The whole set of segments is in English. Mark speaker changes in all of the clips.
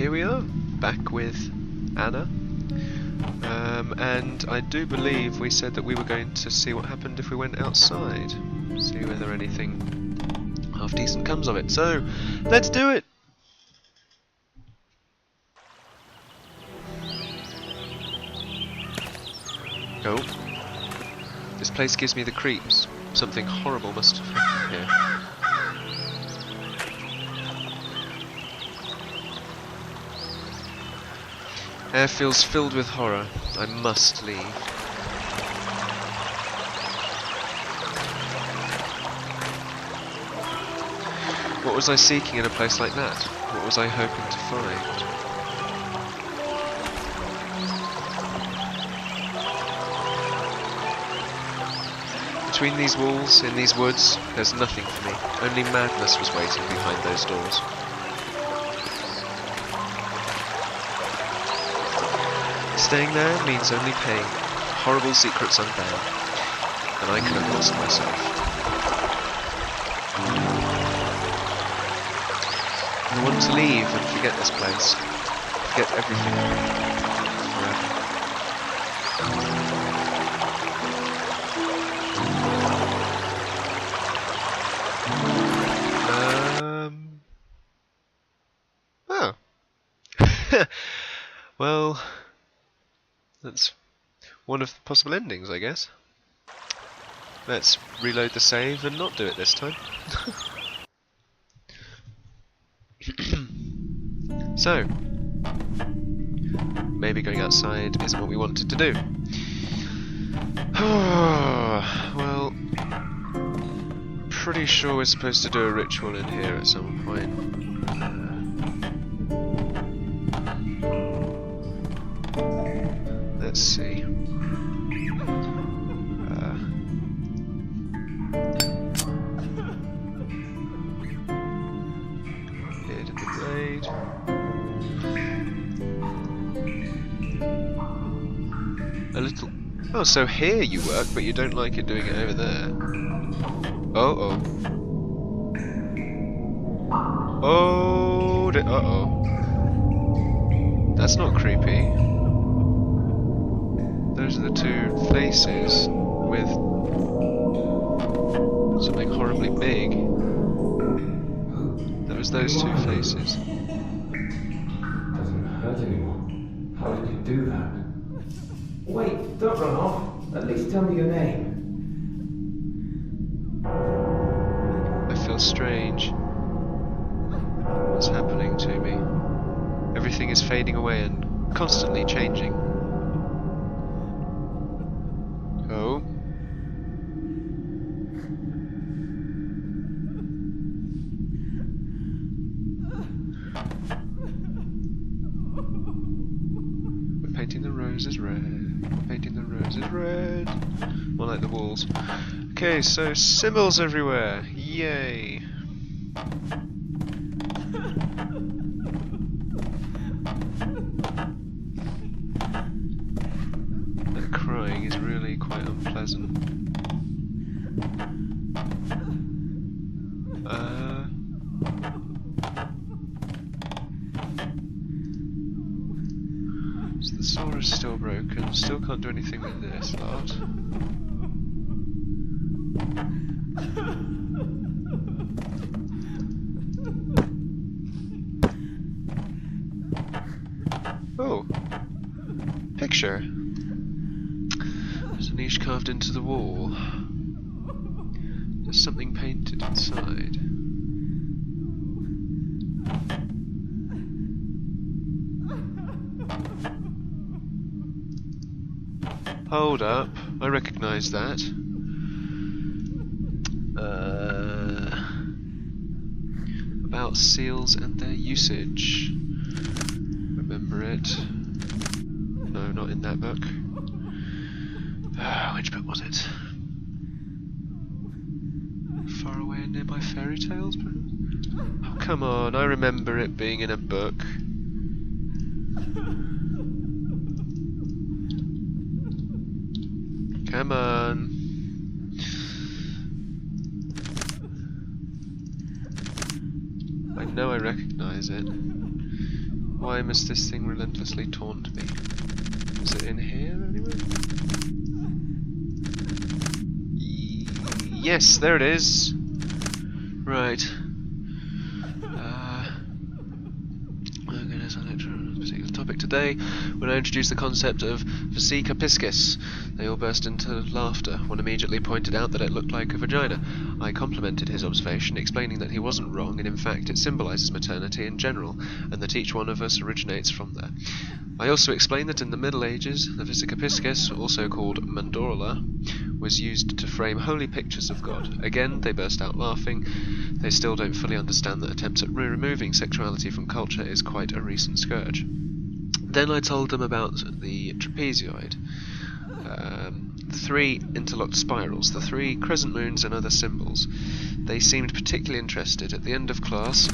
Speaker 1: here we are, back with Anna. And I do believe we said that we were going to see what happened if we went outside. See whether anything half decent comes of it. So, let's do it! Oh. This place gives me the creeps. Something horrible must have happened here. Air feels filled with horror. I must leave. What was I seeking in a place like that? What was I hoping to find? Between these walls, in these woods, there's nothing for me. Only madness was waiting behind those doors. Staying there means only pain, horrible secrets unbound, and I could have lost myself. I want to leave and forget this place, forget everything, forever. Oh. Well, that's one of the possible endings, I guess. Let's reload the save and not do it this time. So, maybe going outside isn't what we wanted to do. Well, pretty sure we're supposed to do a ritual in here at some point. Let's see. Hit the blade. A little. Oh, so here you work, but you don't like it doing it over there. Oh. Oh. Uh-oh. That's not creepy. Those are the two faces with something horribly big. That was those two faces.
Speaker 2: Doesn't hurt anymore. How did you do that? Wait, don't run off. At least tell me your name.
Speaker 1: I feel strange. What's happening to me? Everything is fading away and constantly changing. Oh. We're painting the roses red. Painting the roses red. More like the walls. Okay, so symbols everywhere. Yay. That crying is really quite unpleasant. So the saw is still broken, still can't do anything with this lot. Oh! Picture! There's a niche carved into the wall. There's something painted inside. Hold up, I recognise that. About seals and their usage. Remember it. No, not in that book. Which book was it? Far Away and Nearby Fairy Tales? Oh, come on, I remember it being in a book. Come on. I know I recognise it. Why must this thing relentlessly taunt me? Is it in here anyway? Yes, there it is. Right. Oh goodness, I lecture on this particular topic today. When I introduced the concept of vesica piscis, they all burst into laughter. One immediately pointed out that it looked like a vagina. I complimented his observation, explaining that he wasn't wrong, and in fact it symbolises maternity in general, and that each one of us originates from there. I also explained that in the Middle Ages, the vesica piscis, also called mandorla, was used to frame holy pictures of God. Again, they burst out laughing. They still don't fully understand that attempts at removing sexuality from culture is quite a recent scourge. Then I told them about the trapezoid, the 3 interlocked spirals, the 3 crescent moons and other symbols. They seemed particularly interested. At the end of class,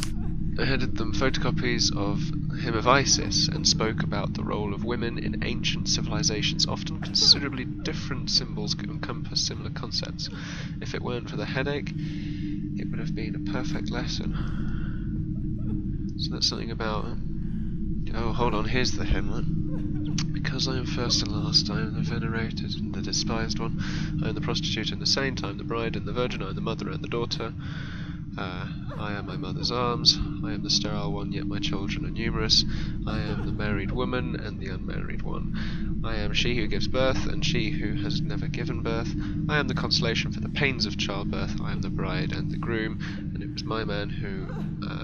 Speaker 1: I handed them photocopies of the Hymn of Isis and spoke about the role of women in ancient civilizations. Often considerably different symbols encompass similar concepts. If it weren't for the headache, it would have been a perfect lesson. So that's something about... Oh, hold on, here's the hymn. Because I am first and last, I am the venerated and the despised one. I am the prostitute and the saint, I am the bride and the virgin, I am the mother and the daughter. I am my mother's arms, I am the sterile one, yet my children are numerous. I am the married woman and the unmarried one. I am she who gives birth and she who has never given birth. I am the consolation for the pains of childbirth. I am the bride and the groom, and it was my man who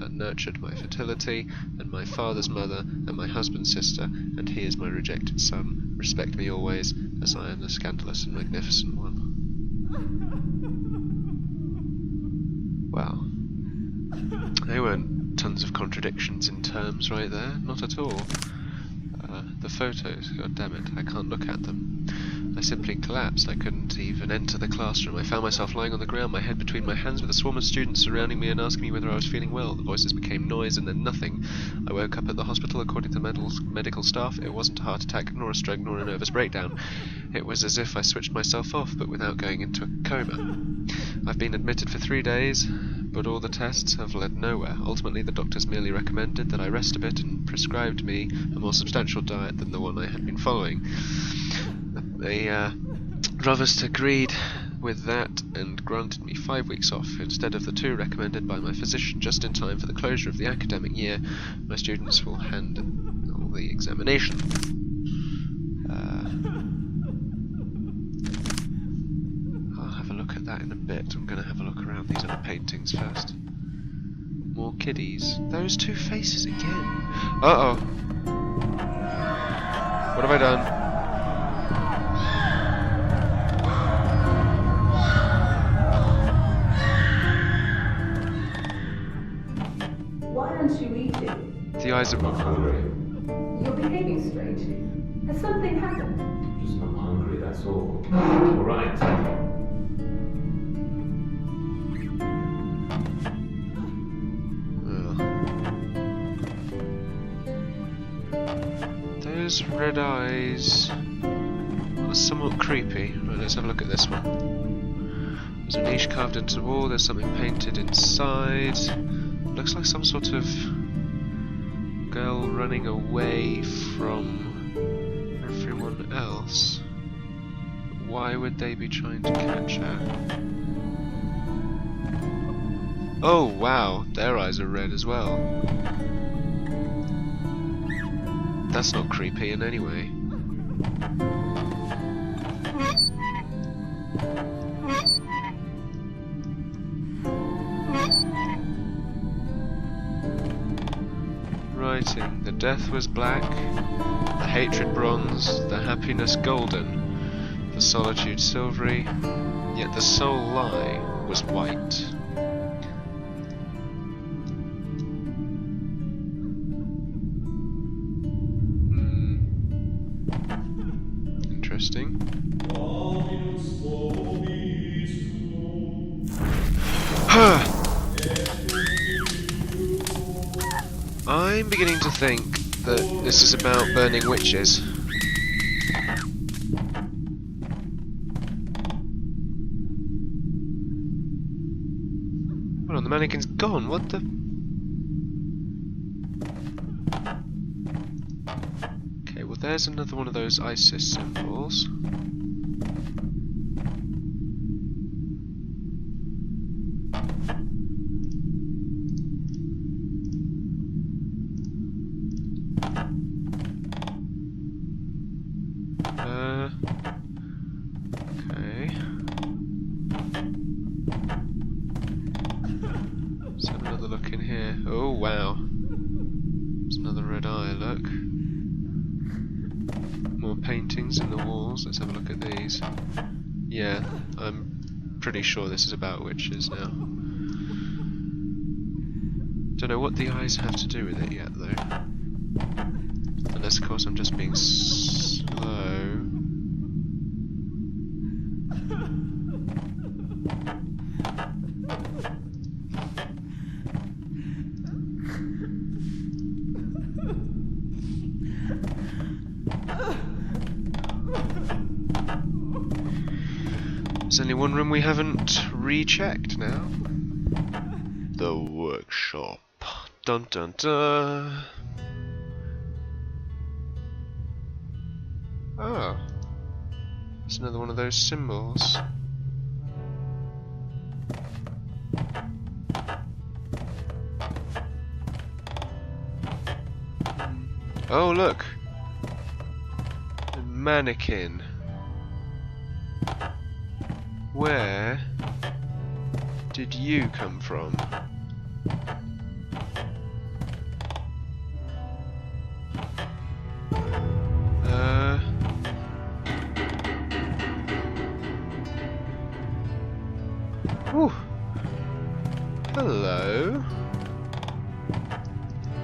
Speaker 1: nurtured my fertility, and my father's mother, and my husband's sister, and he is my rejected son. Respect me always, as I am the scandalous and magnificent one. Wow. There weren't tons of contradictions in terms right there, not at all. The photos, god damn it, I can't look at them. I simply collapsed. I couldn't even enter the classroom. I found myself lying on the ground, my head between my hands, with a swarm of students surrounding me and asking me whether I was feeling well. The voices became noise and then nothing. I woke up at the hospital. According to the medical staff, it wasn't a heart attack, nor a stroke, nor a nervous breakdown. It was as if I switched myself off, but without going into a coma. I've been admitted for 3 days, but all the tests have led nowhere. Ultimately, the doctors merely recommended that I rest a bit and prescribed me a more substantial diet than the one I had been following. The Provost agreed with that and granted me 5 weeks off instead of the 2 recommended by my physician, just in time for the closure of the academic year. My students will hand all the examination. I'll have a look at that in a bit. I'm going to have a look around these other paintings first. More kiddies. Those 2 faces again. Uh-oh. What have I done?
Speaker 3: Why aren't you eating?
Speaker 1: The eyes are...
Speaker 2: I'm not hungry.
Speaker 3: You're behaving strangely. Has something happened?
Speaker 2: I'm just not hungry, that's all. Alright.
Speaker 1: Those red eyes are somewhat creepy. Right, let's have a look at this one. There's a niche carved into the wall, there's something painted inside. Looks like some sort of girl running away from everyone else. Why would they be trying to catch her? Oh wow, their eyes are red as well. That's not creepy in any way. Writing, the death was black, the hatred bronze, the happiness golden, the solitude silvery, yet the sole lie was white. Interesting. I'm beginning to think that this is about burning witches. Hold on, the mannequin's gone. What the? Okay, well there's another one of those ISIS symbols. Okay. Let's have another look in here. Oh wow. There's another red eye, look. More paintings in the walls. Let's have a look at these. Yeah, I'm pretty sure this is about witches now. Don't know what the eyes have to do with it yet though. Unless of course I'm just being slow. There's only one room we haven't rechecked now. The workshop. Dun dun dun. Oh. It's another one of those symbols. Oh look! A mannequin. Where did you come from? Ooh. Hello.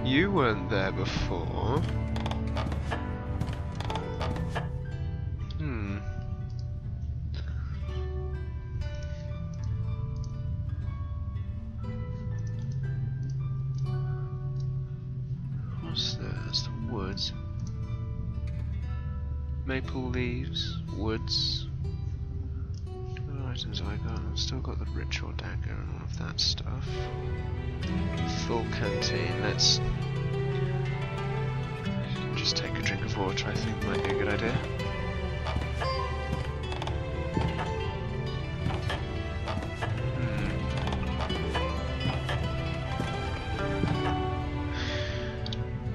Speaker 1: You weren't there before. What's there? That's the woods. Maple leaves, woods. What items have I got? I've still got the ritual dagger and all of that stuff. Full canteen. Let's just take a drink of water. I think might be a good idea.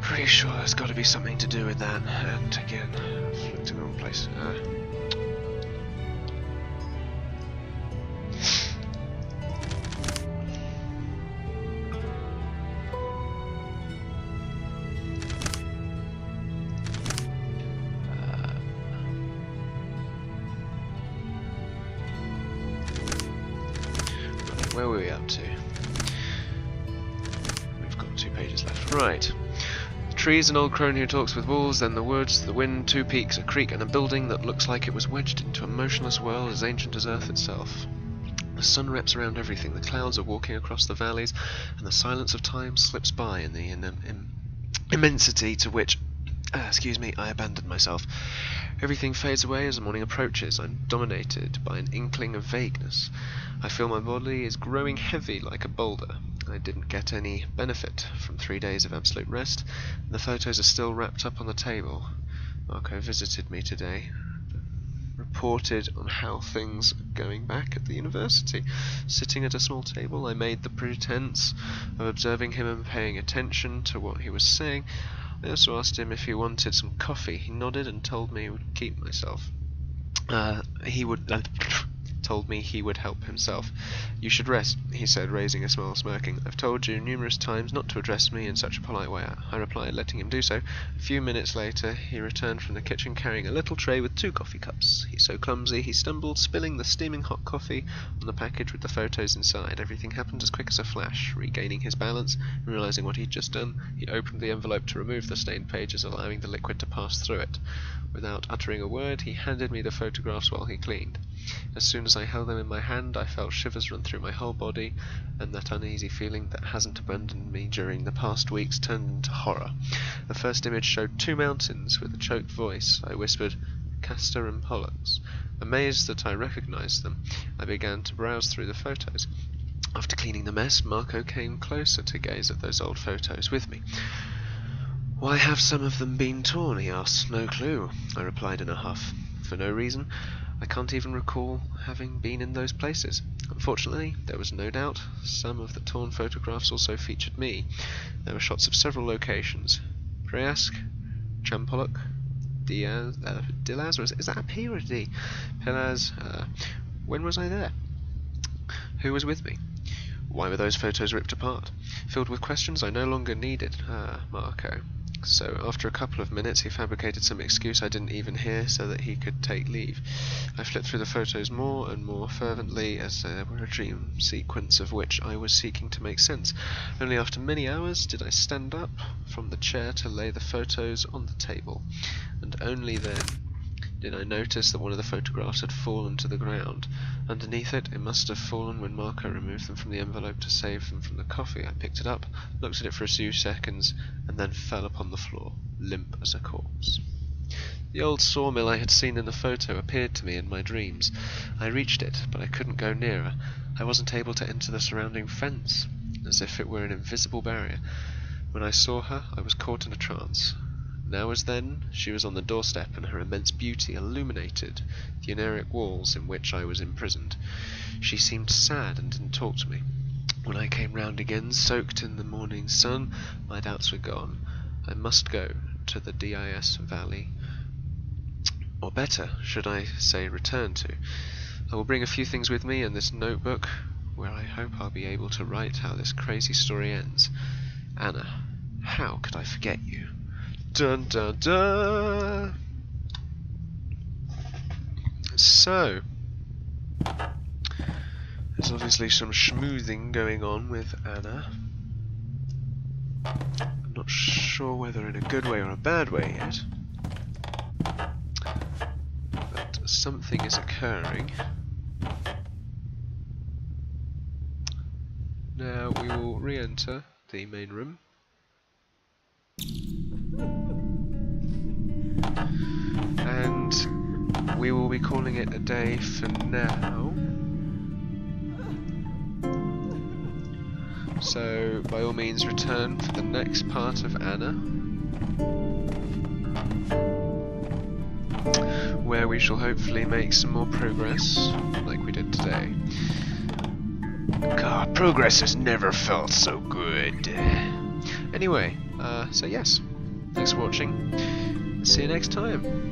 Speaker 1: Pretty sure there's got to be something to do with that. And again, I've looked in the wrong place. Where were we up to? We've got 2 pages left. Right. Trees, an old crone who talks with wolves, then the woods, the wind, 2 peaks, a creek, and a building that looks like it was wedged into a motionless world as ancient as Earth itself. The sun wraps around everything, the clouds are walking across the valleys, and the silence of time slips by in the immensity to which, I abandoned myself. Everything fades away as the morning approaches. I'm dominated by an inkling of vagueness. I feel my body is growing heavy like a boulder. I didn't get any benefit from 3 days of absolute rest. The photos are still wrapped up on the table. Marco visited me today, reported on how things are going back at the university. Sitting at a small table, I made the pretense of observing him and paying attention to what he was saying. I also asked him if he wanted some coffee. He nodded and told me he would keep myself. Told me he would help himself. You should rest, he said, raising a smile, smirking. I've told you numerous times not to address me in such a polite way, I replied, letting him do so. A few minutes later, he returned from the kitchen carrying a little tray with 2 coffee cups. He's so clumsy, he stumbled, spilling the steaming hot coffee on the package with the photos inside. Everything happened as quick as a flash. Regaining his balance and realizing what he'd just done, he opened the envelope to remove the stained pages, allowing the liquid to pass through it. Without uttering a word, he handed me the photographs while he cleaned. As soon as I held them in my hand, I felt shivers run through my whole body, and that uneasy feeling that hasn't abandoned me during the past weeks turned into horror. The first image showed 2 mountains. With a choked voice, I whispered, Castor and Pollux. Amazed that I recognized them, I began to browse through the photos. After cleaning the mess, Marco came closer to gaze at those old photos with me. Why have some of them been torn, he asked. No clue, I replied in a huff. For no reason. I can't even recall having been in those places. Unfortunately, there was no doubt. Some of the torn photographs also featured me. There were shots of several locations. Priask, Champolok, Dilaz, or is that a P or a D? Pelaz. When was I there? Who was with me? Why were those photos ripped apart? Filled with questions I no longer needed. Marco. So after a couple of minutes he fabricated some excuse I didn't even hear so that he could take leave. I flipped through the photos more and more fervently as they were a dream sequence of which I was seeking to make sense. Only after many hours did I stand up from the chair to lay the photos on the table, and only then did I notice that one of the photographs had fallen to the ground. Underneath it, it must have fallen when Marco removed them from the envelope to save them from the coffee. I picked it up, looked at it for a few seconds, and then fell upon the floor, limp as a corpse. The old sawmill I had seen in the photo appeared to me in my dreams. I reached it, but I couldn't go nearer. I wasn't able to enter the surrounding fence, as if it were an invisible barrier. When I saw her, I was caught in a trance. Now as then, she was on the doorstep, and her immense beauty illuminated the ineric walls in which I was imprisoned. She seemed sad and didn't talk to me. When I came round again, soaked in the morning sun, my doubts were gone. I must go to the DIS Valley. Or better, should I say return to. I will bring a few things with me and this notebook, where I hope I'll be able to write how this crazy story ends. Anna, how could I forget you? Dun dun dun! So, there's obviously some schmoozing going on with Anna. I'm not sure whether in a good way or a bad way yet, but something is occurring. Now we will re-enter the main room. And we will be calling it a day for now. So, by all means, return for the next part of Anna, where we shall hopefully make some more progress, like we did today. God, progress has never felt so good. Anyway, so yes, thanks for watching. See you next time.